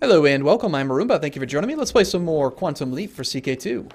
Hello and welcome, I'm Arumba. Thank you for joining me. Let's play some more Quantum Leap for CK2.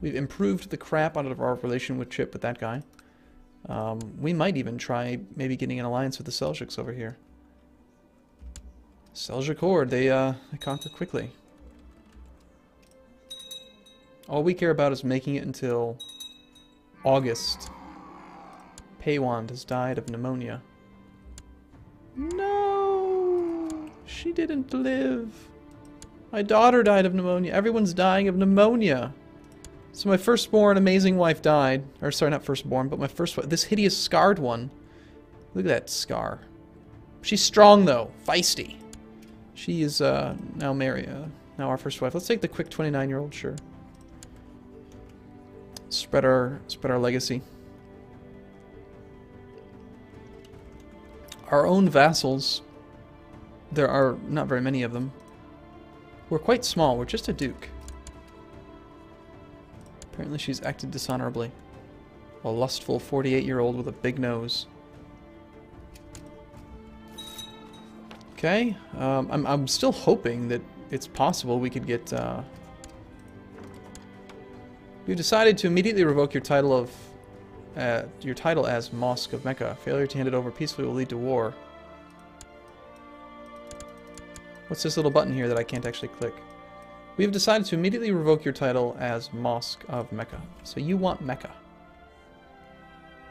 We've improved the crap out of our relation with Chip with that guy. We might even try maybe getting an alliance with the Seljuks over here. Seljuk Horde, they conquer quickly. All we care about is making it until August. Paywand has died of pneumonia. No! She didn't live. My daughter died of pneumonia. Everyone's dying of pneumonia. So my firstborn amazing wife died. Or sorry, not firstborn, but my first wife. This hideous scarred one. Look at that scar. She's strong though. Feisty. She is now now our first wife. Let's take the quick 29-year-old, sure. Spread our legacy. Our own vassals. There are not very many of them. We're quite small. We're just a duke. Apparently she's acted dishonorably. A lustful 48-year-old with a big nose. Okay. I'm still hoping that it's possible we could get... You decided to immediately revoke your title as Mosque of Mecca. Failure to hand it over peacefully will lead to war. What's this little button here that I can't actually click? We have decided to immediately revoke your title as Mosque of Mecca. So you want Mecca.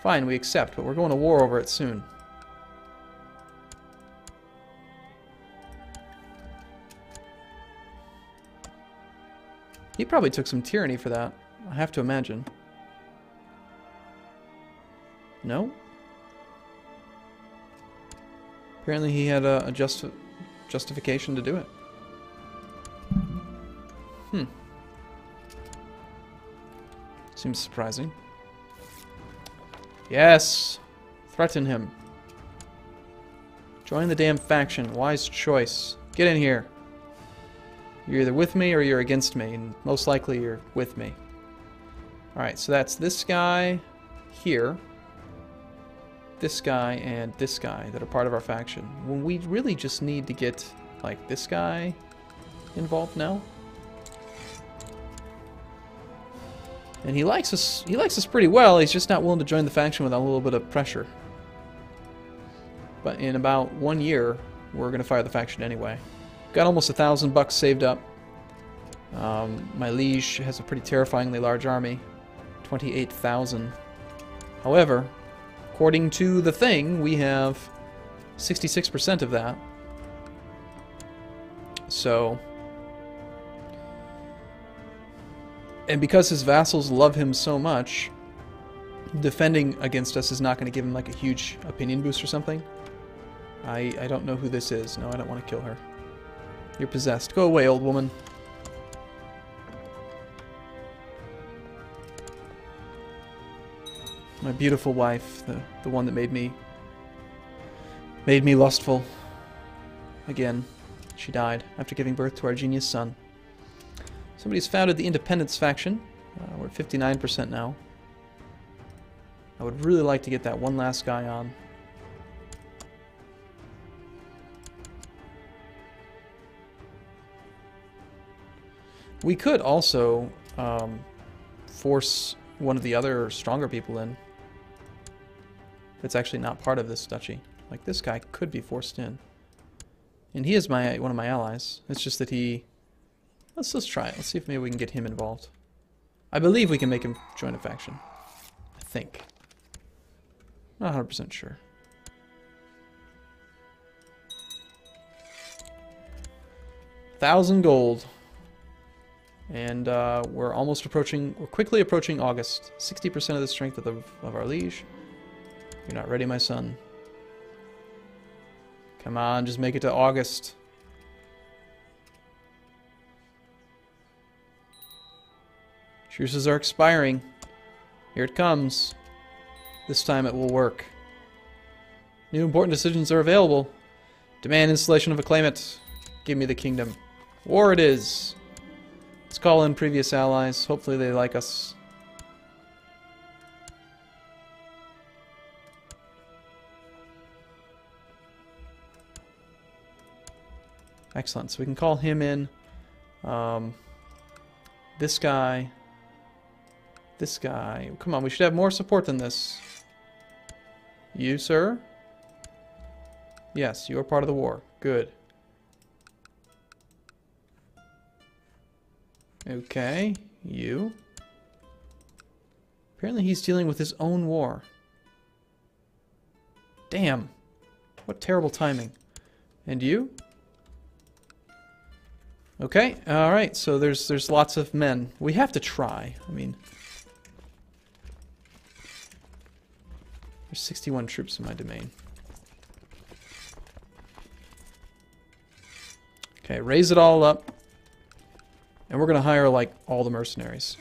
Fine, we accept, but we're going to war over it soon. He probably took some tyranny for that. I have to imagine. No? Apparently he had a justification to do it. Seems surprising. Yes! Threaten him. Join the damn faction. Wise choice. Get in here. You're either with me or you're against me, and most likely you're with me. Alright, so that's this guy here, this guy, and this guy that are part of our faction. When we really just need to get, like, this guy involved now. And he likes us pretty well, he's just not willing to join the faction without a little bit of pressure. But in about 1 year, we're gonna fire the faction anyway. Got almost $1,000 saved up. My liege has a pretty terrifyingly large army. 28,000. However, according to the thing, we have 66% of that. So... And because his vassals love him so much, defending against us is not going to give him like a huge opinion boost or something. I don't know who this is. No, I don't want to kill her. You're possessed. Go away, old woman. My beautiful wife, the one that made me lustful. Again, she died after giving birth to our genius son. Somebody's founded the Independence faction. We're at 59% now. I would really like to get that one last guy on. We could also force one of the other stronger people in. That's actually not part of this duchy. Like, this guy could be forced in. And he is one of my allies. It's just that he... Let's try it. Let's see if maybe we can get him involved. I believe we can make him join a faction. I think. Not 100% sure. $1,000 gold. And we're quickly approaching August. 60% of the strength of our liege. You're not ready, my son. Come on, just make it to August. Truces are expiring. Here it comes. This time it will work. New important decisions are available. Demand installation of a claimant. Give me the kingdom. War it is. Let's call in previous allies. Hopefully they like us. Excellent. So we can call him in. This guy. This guy. Come on, we should have more support than this. You, sir? Yes, you are part of the war. Good. Okay, you. Apparently he's dealing with his own war. Damn. What terrible timing. And you? Okay, alright, so there's lots of men. We have to try. I mean... There's 61 troops in my domain. Okay, raise it all up. And we're gonna hire, like, all the mercenaries.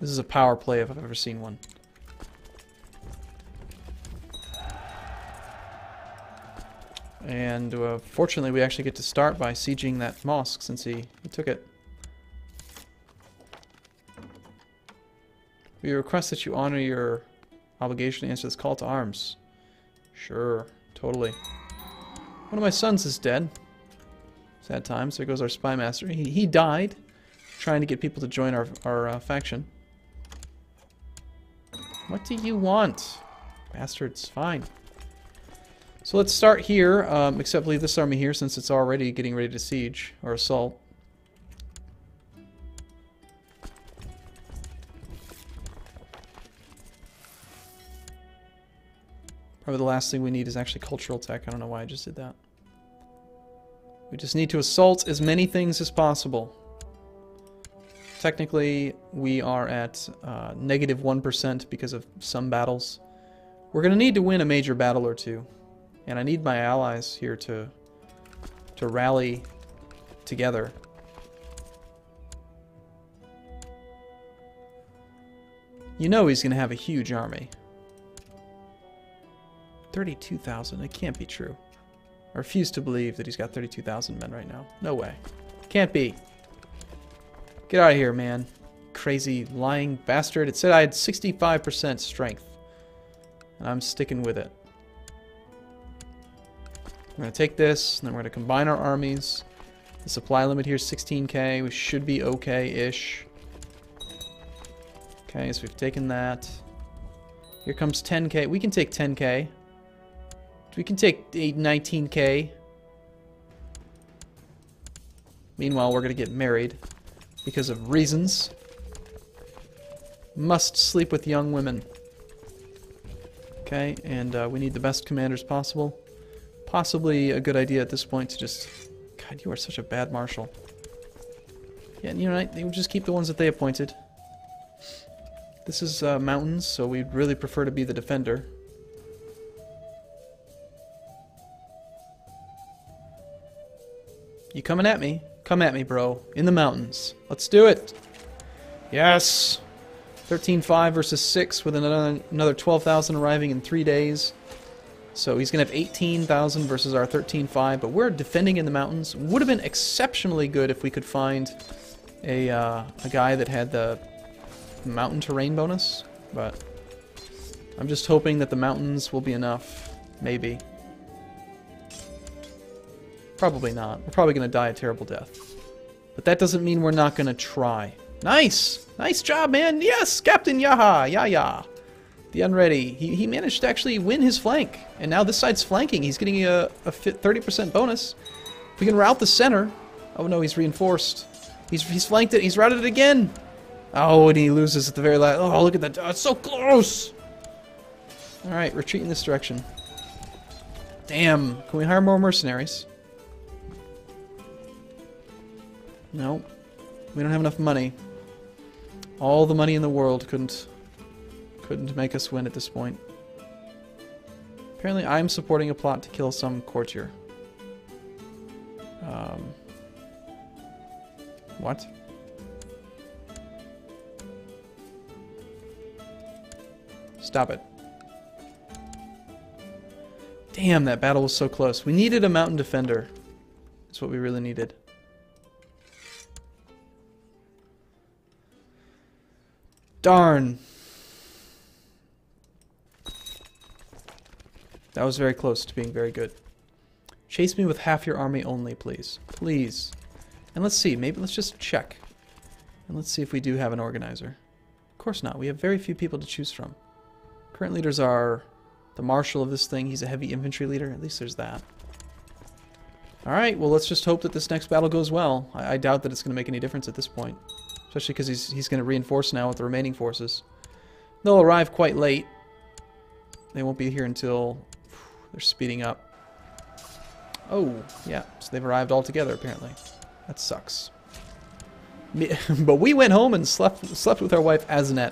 This is a power play if I've ever seen one. And fortunately, we actually get to start by sieging that mosque since he took it. We request that you honor your obligation to answer this call to arms. Sure, totally. One of my sons is dead. Sad times. There goes our spy master. He died trying to get people to join our faction. What do you want? Bastards, fine. So let's start here, except leave this army here since it's already getting ready to siege, or assault. Probably the last thing we need is actually cultural tech. I don't know why I just did that. We just need to assault as many things as possible. Technically, we are at -1% because of some battles. We're going to need to win a major battle or two. And I need my allies here to rally together. You know he's going to have a huge army. 32,000. It can't be true. I refuse to believe that he's got 32,000 men right now. No way. Can't be. Get out of here, man. Crazy, lying bastard. It said I had 65% strength. And I'm sticking with it. We're going to take this, and then we're going to combine our armies. The supply limit here is 16k. We should be okay-ish. Okay, so we've taken that. Here comes 10k. We can take 10k. We can take 19k. Meanwhile, we're going to get married. Because of reasons. Must sleep with young women. Okay, and we need the best commanders possible. Possibly a good idea at this point to just... God, you are such a bad marshal. Yeah, you know, they would just keep the ones that they appointed. This is mountains, so we'd really prefer to be the defender. You coming at me? Come at me, bro. In the mountains. Let's do it! Yes! 13,500 versus 6 with another 12,000 arriving in 3 days. So he's going to have 18,000 versus our 13,500, but we're defending in the mountains. Would have been exceptionally good if we could find a guy that had the mountain terrain bonus, but I'm just hoping that the mountains will be enough. Maybe. Probably not. We're probably going to die a terrible death. But that doesn't mean we're not going to try. Nice! Nice job, man! Yes! Captain Yaha! Ya. The unready. He managed to actually win his flank. And now this side's flanking. He's getting a 30% bonus. If we can rout the center... Oh no, he's reinforced. He's flanked it. He's routed it again. Oh, and he loses at the very last... Oh, look at that. Oh, it's so close! Alright, retreat in this direction. Damn. Can we hire more mercenaries? No. We don't have enough money. All the money in the world couldn't make us win at this point. Apparently I'm supporting a plot to kill some courtier. What? Stop it. Damn, that battle was so close. We needed a mountain defender. That's what we really needed. Darn. That was very close to being very good. Chase me with half your army only, please. Please. And let's see. Maybe let's just check. And let's see if we do have an organizer. Of course not. We have very few people to choose from. Current leaders are the marshal of this thing. He's a heavy infantry leader. At least there's that. Alright, well let's just hope that this next battle goes well. I doubt that it's going to make any difference at this point. Especially because he's going to reinforce now with the remaining forces. They'll arrive quite late. They won't be here until... They're speeding up. Oh, yeah. So they've arrived all together, apparently. That sucks. But we went home and slept with our wife Azanet.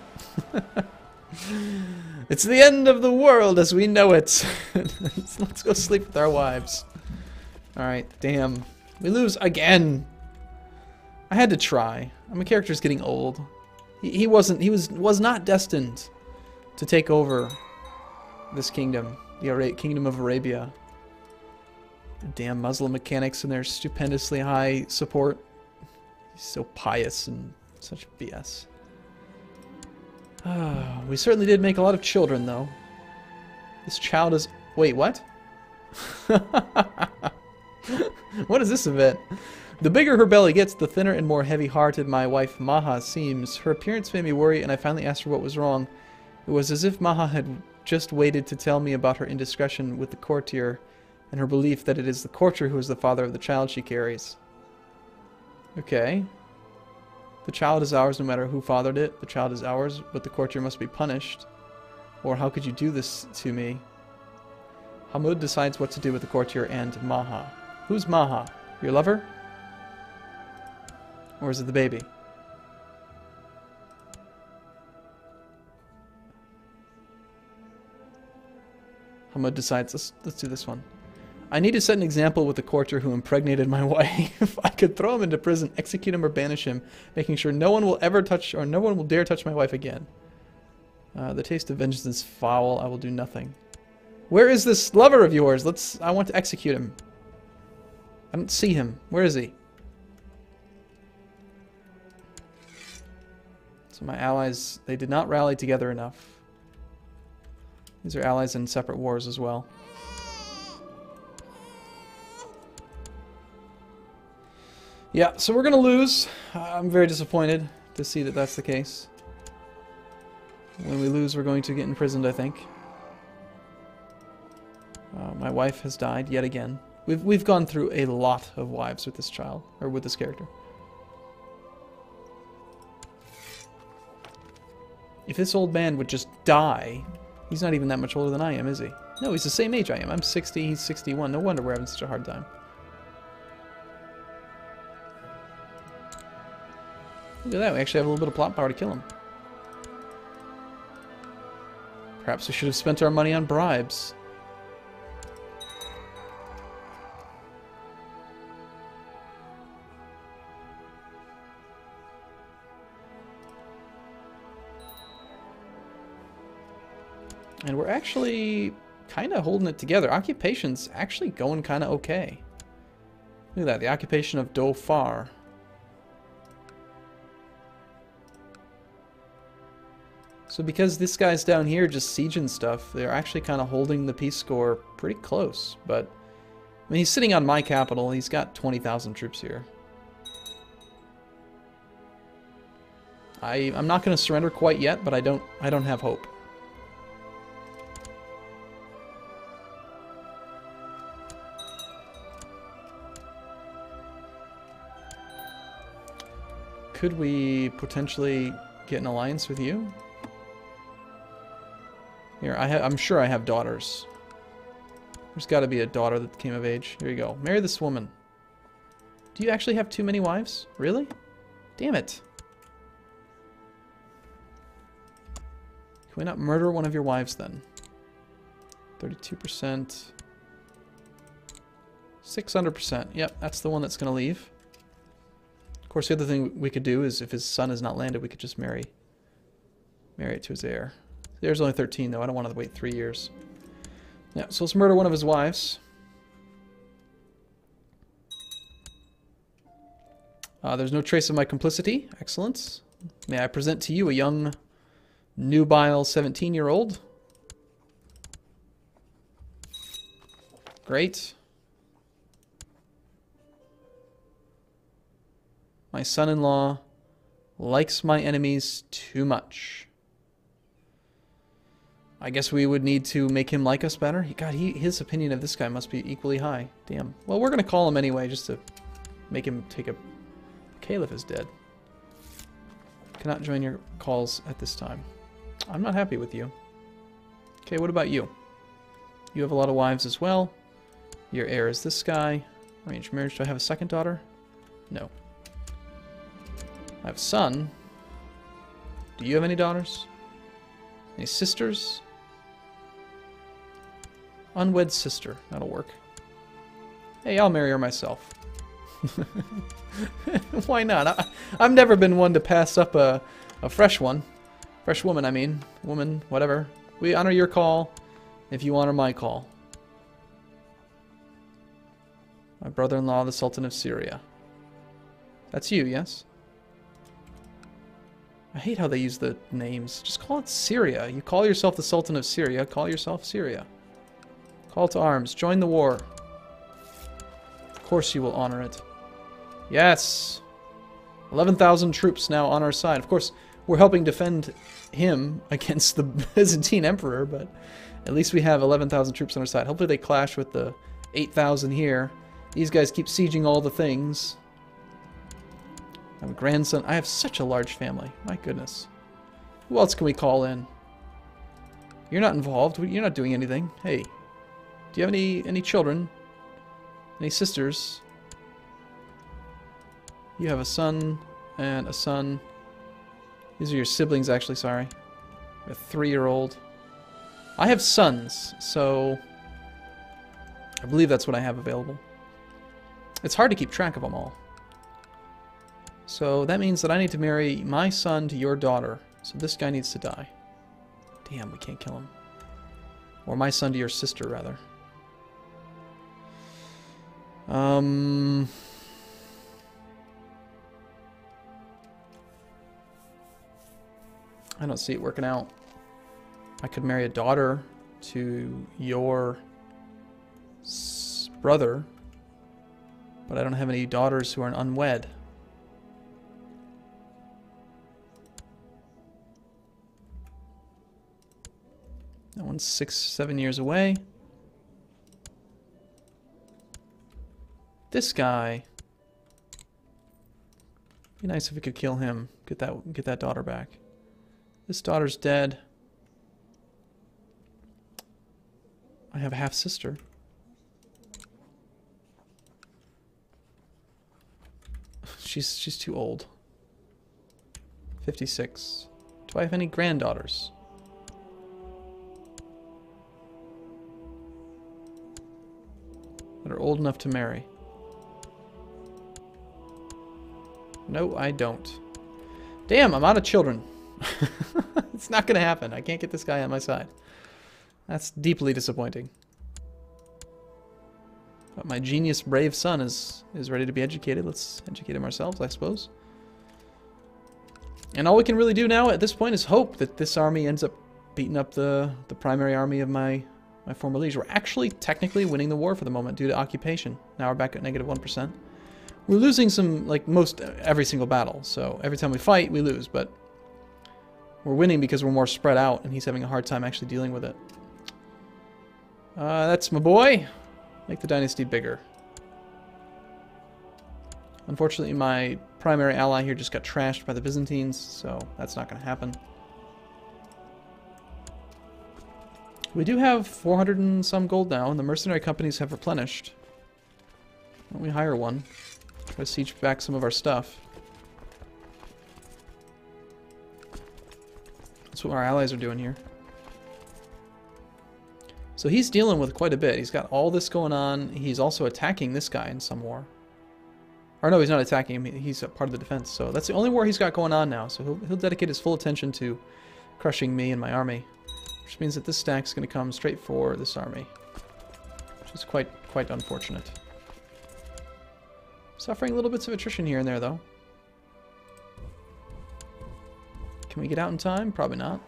It's the end of the world as we know it. Let's go sleep with our wives. Alright, damn. We lose again. I had to try. My character's getting old. He was not destined to take over this kingdom. The Kingdom of Arabia. The damn Muslim mechanics and their stupendously high support. He's so pious and such BS. We certainly did make a lot of children, though. This child is... Wait, what? What is this event? The bigger her belly gets, the thinner and more heavy-hearted my wife Maha seems. Her appearance made me worry, and I finally asked her what was wrong. It was as if Maha had just waited to tell me about her indiscretion with the courtier, and her belief that it is the courtier who is the father of the child she carries. Okay. The child is ours no matter who fathered it. The child is ours, but the courtier must be punished. Or how could you do this to me? Hammud decides what to do with the courtier and Maha. Who's Maha? Your lover? Or is it the baby? Hammud decides, let's do this one. I need to set an example with the courtier who impregnated my wife. I could throw him into prison, execute him, or banish him, making sure no one will ever touch, or no one will dare touch my wife again. The taste of vengeance is foul. I will do nothing. Where is this lover of yours? I want to execute him. I don't see him. Where is he? So my allies, they did not rally together enough. These are allies in separate wars as well. Yeah, so we're going to lose. I'm very disappointed to see that that's the case. When we lose, we're going to get imprisoned, I think. My wife has died yet again. We've gone through a lot of wives with this child, or with this character. If this old man would just die, he's not even that much older than I am, is he? No, he's the same age I am. I'm 60, he's 61. No wonder we're having such a hard time. Look at that, we actually have a little bit of plot power to kill him. Perhaps we should have spent our money on bribes. And we're actually kind of holding it together. Occupation's actually going kind of okay. Look at that, the occupation of Dhofar. So because this guy's down here just sieging stuff, they're actually kind of holding the peace score pretty close. But, I mean, he's sitting on my capital. He's got 20,000 troops here. I'm not going to surrender quite yet, but I don't have hope. Could we potentially get an alliance with you? Here, I'm sure I have daughters. There's got to be a daughter that came of age. Here you go. Marry this woman. Do you actually have too many wives? Really? Damn it. Can we not murder one of your wives then? 32%. 600%. Yep, that's the one that's going to leave. Of course, the other thing we could do is if his son is not landed, we could just marry it to his heir. The heir's only 13, though. I don't want to wait 3 years. Yeah, so let's murder one of his wives. There's no trace of my complicity. Excellent. May I present to you a young, nubile 17-year-old? Great. My son-in-law likes my enemies too much. I guess we would need to make him like us better. His opinion of this guy must be equally high. Damn. Well, we're going to call him anyway just to make him take a... Caliph is dead. Cannot join your calls at this time. I'm not happy with you. Okay, what about you? You have a lot of wives as well. Your heir is this guy. Arranged marriage. Do I have a second daughter? No. I have a son. Do you have any daughters? Any sisters? Unwed sister. That'll work. Hey, I'll marry her myself. Why not? I've never been one to pass up a fresh one. Fresh woman, I mean. Woman, whatever. We honor your call if you honor my call. My brother-in-law, the Sultan of Syria. That's you, yes? I hate how they use the names. Just call it Syria. You call yourself the Sultan of Syria. Call yourself Syria. Call to arms. Join the war. Of course you will honor it. Yes! 11,000 troops now on our side. Of course, we're helping defend him against the Byzantine Emperor, but at least we have 11,000 troops on our side. Hopefully they clash with the 8,000 here. These guys keep sieging all the things. I have a grandson. I have such a large family. My goodness. Who else can we call in? You're not involved. You're not doing anything. Hey. Do you have any children? Any sisters? You have a son and a son. These are your siblings, actually, sorry. A 3-year-old. I have sons, so I believe that's what I have available. It's hard to keep track of them all. So that means that I need to marry my son to your daughter. So this guy needs to die. Damn, we can't kill him. Or my son to your sister, rather. I don't see it working out. I could marry a daughter to your brother, but I don't have any daughters who are unwed. That one's 6-7 years away. This guy. Be nice if we could kill him. Get that daughter back. This daughter's dead. I have a half sister. She's too old. 56. Do I have any granddaughters? That are old enough to marry? No, I don't. Damn, I'm out of children. It's not going to happen. I can't get this guy on my side. That's deeply disappointing. But my genius, brave son is ready to be educated. Let's educate him ourselves, I suppose. And all we can really do now at this point is hope that this army ends up beating up the primary army of my former liege. We're actually technically winning the war for the moment due to occupation. Now we're back at -1%. We're losing some, like every single battle. So every time we fight, we lose. But we're winning because we're more spread out, and he's having a hard time actually dealing with it. That's my boy. Make the dynasty bigger. Unfortunately, my primary ally here just got trashed by the Byzantines, so that's not going to happen. We do have 400 and some gold now, and the mercenary companies have replenished. Why don't we hire one? Try to siege back some of our stuff. That's what our allies are doing here. So he's dealing with quite a bit. He's got all this going on. He's also attacking this guy in some war. Or no, he's not attacking him. He's a part of the defense. So that's the only war he's got going on now. So he'll dedicate his full attention to crushing me and my army. Which means that this stack's going to come straight for this army. Which is quite unfortunate. Suffering little bits of attrition here and there, though. Can we get out in time? Probably not.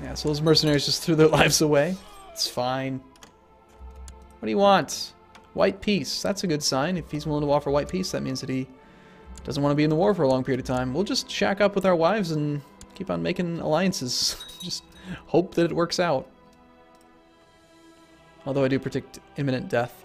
Yeah, so those mercenaries just threw their lives away. It's fine. What do you want? White peace. That's a good sign. If he's willing to offer white peace, that means that he doesn't want to be in the war for a long period of time. We'll just shack up with our wives and keep on making alliances. Just hope that it works out. Although I do predict imminent death.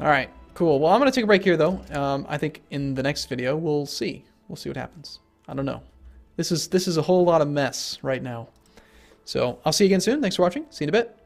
Alright, cool. Well, I'm going to take a break here, though. I think in the next video, we'll see. We'll see what happens. I don't know. This is a whole lot of mess right now. So, I'll see you again soon. Thanks for watching. See you in a bit.